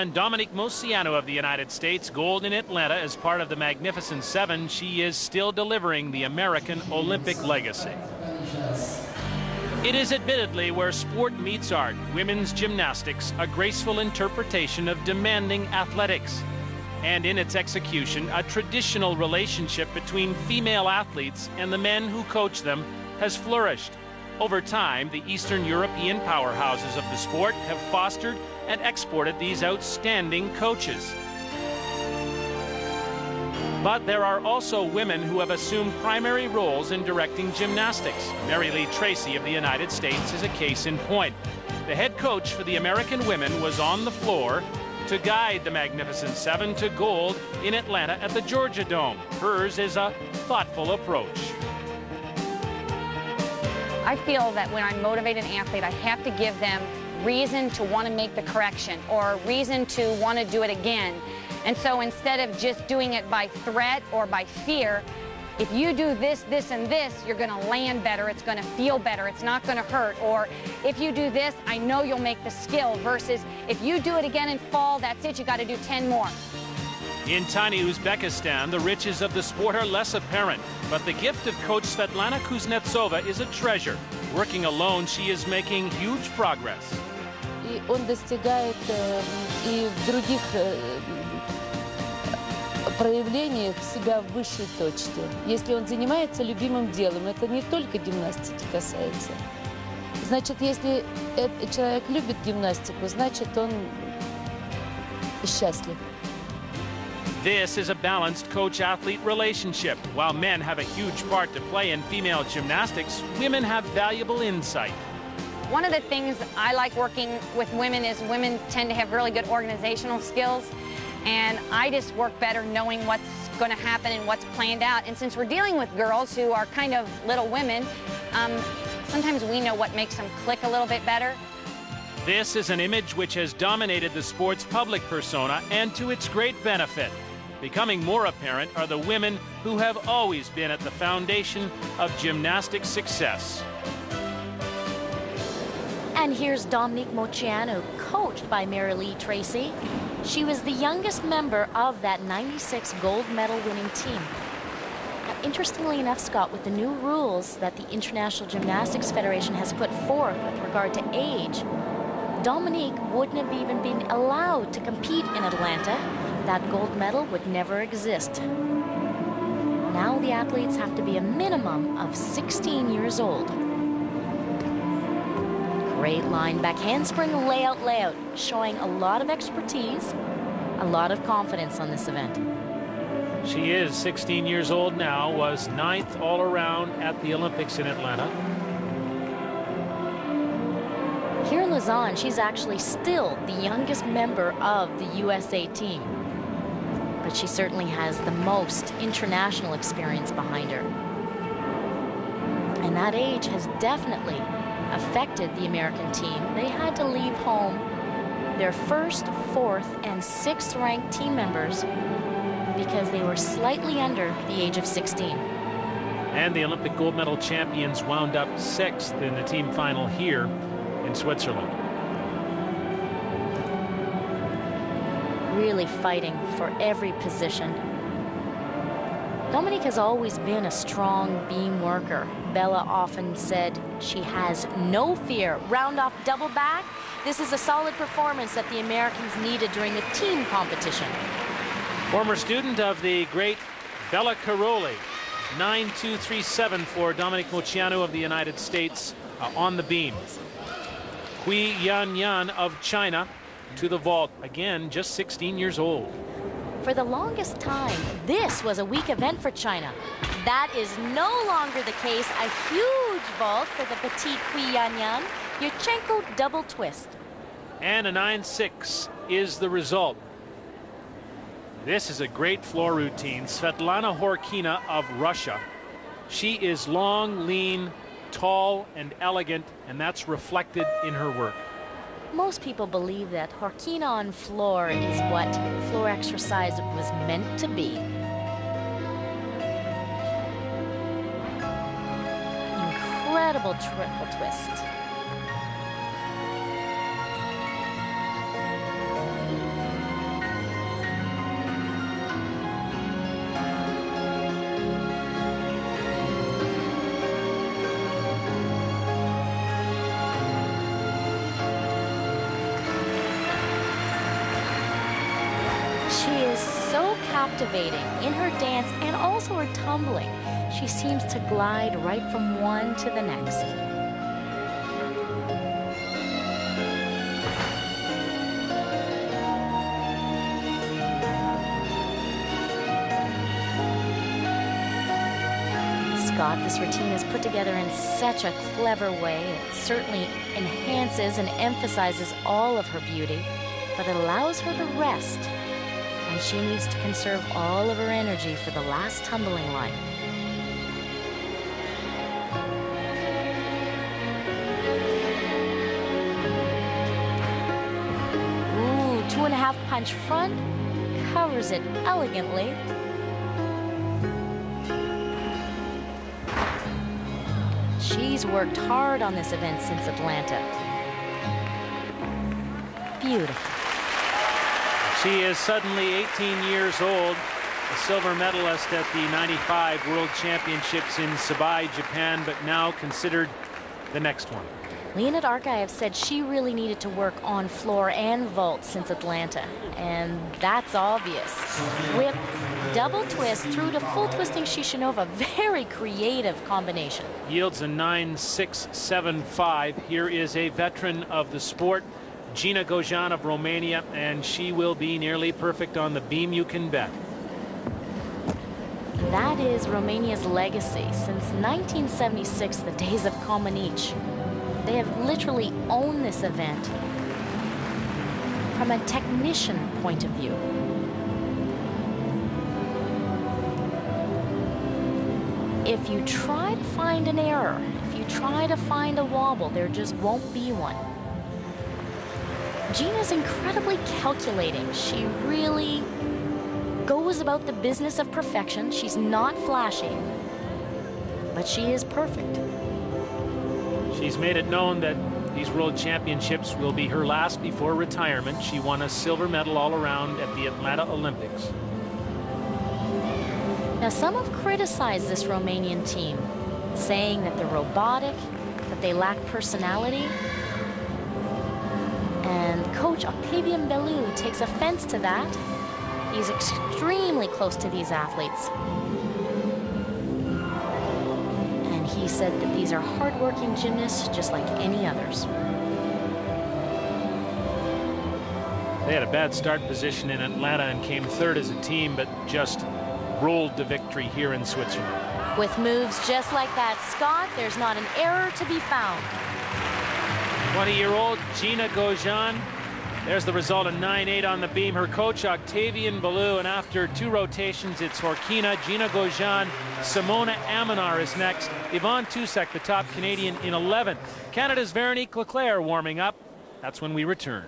And Dominique Moceanu of the United States, gold in Atlanta as part of the Magnificent Seven. She is still delivering the American Olympic legacy. It is admittedly where sport meets art, women's gymnastics, a graceful interpretation of demanding athletics. And in its execution, a traditional relationship between female athletes and the men who coach them has flourished. Over time, the Eastern European powerhouses of the sport have fostered and exported these outstanding coaches. But there are also women who have assumed primary roles in directing gymnastics. Mary Lee Tracy of the United States is a case in point. The head coach for the American women was on the floor to guide the Magnificent Seven to gold in Atlanta at the Georgia Dome. Hers is a thoughtful approach. I feel that when I motivate an athlete, I have to give them reason to want to make the correction or reason to want to do it again. And so instead of just doing it by threat or by fear, if you do this, this, and this, you're going to land better, it's going to feel better, it's not going to hurt. Or if you do this, I know you'll make the skill, versus if you do it again and fall, that's it, you got to do 10 more. In tiny Uzbekistan, the riches of the sport are less apparent, but the gift of coach Svetlana Kuznetsova is a treasure. Working alone, she is making huge progress. И он достигает и в других проявлениях себя в высшей точке. Если он занимается любимым делом, это не только гимнастики касается. Значит, если человек любит гимнастику, значит, он счастлив. This is a balanced coach-athlete relationship. While men have a huge part to play in female gymnastics, women have valuable insight. One of the things I like working with women is women tend to have really good organizational skills, and I just work better knowing what's going to happen and what's planned out. And since we're dealing with girls who are kind of little women, sometimes we know what makes them click a little bit better. This is an image which has dominated the sport's public persona, and to its great benefit. Becoming more apparent are the women who have always been at the foundation of gymnastics success. And here's Dominique Moceanu, coached by Mary Lee Tracy. She was the youngest member of that '96 gold medal winning team. Now, interestingly enough, Scott, with the new rules that the International Gymnastics Federation has put forth with regard to age, Dominique wouldn't have even been allowed to compete in Atlanta. That gold medal would never exist. Now the athletes have to be a minimum of 16 years old. Great line back handspring layout, showing a lot of expertise, a lot of confidence on this event. She is 16 years old now, was 9th all around at the Olympics in Atlanta. Here in Lausanne, she's actually still the youngest member of the USA team. But she certainly has the most international experience behind her. And that age has definitely affected the American team. They had to leave home their first, fourth, and sixth ranked team members because they were slightly under the age of 16. And the Olympic gold medal champions wound up 6th in the team final here in Switzerland. Really fighting for every position. Dominique has always been a strong beam worker. Bella often said she has no fear. Round off double back. This is a solid performance that the Americans needed during the team competition. Former student of the great Bella Caroli. 9.237 for Dominique Moceanu of the United States on the beam. Kui Yuanyuan of China to the vault. Again, just 16 years old. For the longest time, this was a weak event for China. That is no longer the case. A huge vault for the petite Kui Yuanyuan. Yurchenko double twist. And a 9.6 is the result. This is a great floor routine. Svetlana Khorkina of Russia. She is long, lean, tall, and elegant, and that's reflected in her work. Most people believe that Khorkina on floor is what floor exercise was meant to be. Incredible triple twist. She is so captivating in her dance and also her tumbling. She seems to glide right from one to the next. Scott, this routine is put together in such a clever way. It certainly enhances and emphasizes all of her beauty, but it allows her to rest. And she needs to conserve all of her energy for the last tumbling line. Ooh, 2.5 punch front, covers it elegantly. She's worked hard on this event since Atlanta. Beautiful. She is suddenly 18 years old, a silver medalist at the 95 World Championships in Sabai, Japan, but now considered the next one. Leonid Arkayev said she really needed to work on floor and vault since Atlanta, and that's obvious. Whip, double twist through to full twisting Shishinova. Very creative combination. Yields a 9.675. Here is a veteran of the sport, Gina Gogean of Romania, and she will be nearly perfect on the beam, you can bet. That is Romania's legacy since 1976, the days of Dominique. They have literally owned this event from a technician point of view. If you try to find an error, if you try to find a wobble, there just won't be one. Gina's incredibly calculating. She really goes about the business of perfection. She's not flashy, but she is perfect. She's made it known that these World Championships will be her last before retirement. She won a silver medal all around at the Atlanta Olympics. Now, some have criticized this Romanian team, saying that they're robotic, that they lack personality. And coach Octavian Bellew takes offense to that. He's extremely close to these athletes. And he said that these are hardworking gymnasts just like any others. They had a bad start position in Atlanta and came third as a team, but just rolled to victory here in Switzerland. With moves just like that, Scott, there's not an error to be found. 20-year-old Gina Gogean. There's the result of 9.8 on the beam. Her coach, Octavian Bellew, and after 2 rotations, it's Khorkina, Gina Gogean, Simona Amanar is next. Yvonne Tusek, the top Canadian, in 11th. Canada's Veronique Leclerc warming up. That's when we return.